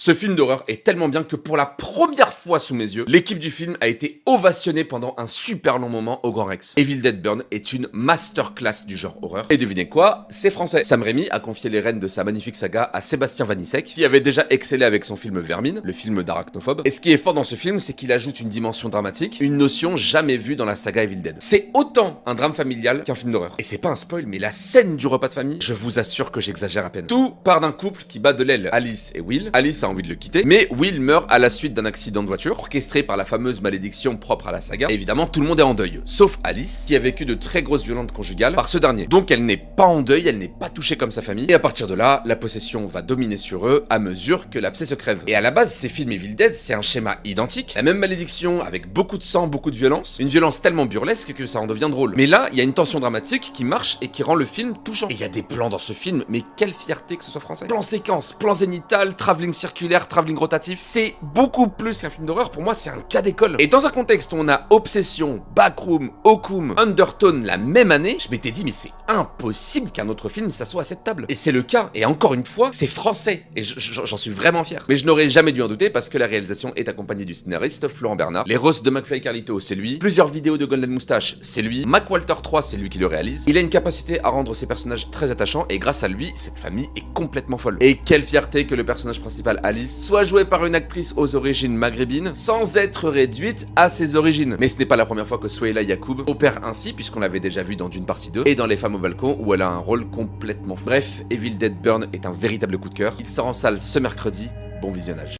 Ce film d'horreur est tellement bien que pour la première fois sous mes yeux, l'équipe du film a été ovationnée pendant un super long moment au Grand Rex. Evil Dead Burn est une masterclass du genre horreur. Et devinez quoi, c'est français. Sam Raimi a confié les rênes de sa magnifique saga à Sébastien Vanissek, qui avait déjà excellé avec son film Vermine, le film d'arachnophobe. Et ce qui est fort dans ce film, c'est qu'il ajoute une dimension dramatique, une notion jamais vue dans la saga Evil Dead. C'est autant un drame familial qu'un film d'horreur. Et c'est pas un spoil, mais la scène du repas de famille, je vous assure que j'exagère à peine. Tout part d'un couple qui bat de l'aile, Alice et Will. Alice a envie de le quitter, mais Will meurt à la suite d'un accident de voiture, orchestré par la fameuse malédiction propre à la saga. Et évidemment, tout le monde est en deuil, sauf Alice, qui a vécu de très grosses violences conjugales par ce dernier. Donc elle n'est pas en deuil, elle n'est pas touchée comme sa famille, et à partir de là, la possession va dominer sur eux à mesure que l'abcès se crève. Et à la base, ces films Evil Dead, c'est un schéma identique, la même malédiction avec beaucoup de sang, beaucoup de violence, une violence tellement burlesque que ça en devient drôle. Mais là, il y a une tension dramatique qui marche et qui rend le film touchant. Et il y a des plans dans ce film, mais quelle fierté que ce soit français. Plan séquence, plan zénital, travelling circulaire, travelling rotatif, c'est beaucoup plus qu'un film d'horreur, pour moi c'est un cas d'école. Et dans un contexte où on a Obsession, Backroom, Hokum, Undertone la même année, je m'étais dit mais c'est impossible qu'un autre film s'assoie à cette table. Et c'est le cas, et encore une fois, c'est français, et j'en suis vraiment fier. Mais je n'aurais jamais dû en douter parce que la réalisation est accompagnée du scénariste Florent Bernard, les roasts de McFly et Carlito c'est lui, plusieurs vidéos de Golden Moustache c'est lui, Mac Walter 3 c'est lui qui le réalise, il a une capacité à rendre ses personnages très attachants et grâce à lui, cette famille est complètement folle. Et quelle fierté que le personnage principal Alice soit joué par une actrice aux origines maghrébines sans être réduite à ses origines. Mais ce n'est pas la première fois que Souheila Yacoub opère ainsi puisqu'on l'avait déjà vu dans Dune partie 2 et dans Les Femmes au balcon où elle a un rôle complètement fou. Bref, Evil Dead Burn est un véritable coup de cœur. Il sort en salle ce mercredi. Bon visionnage.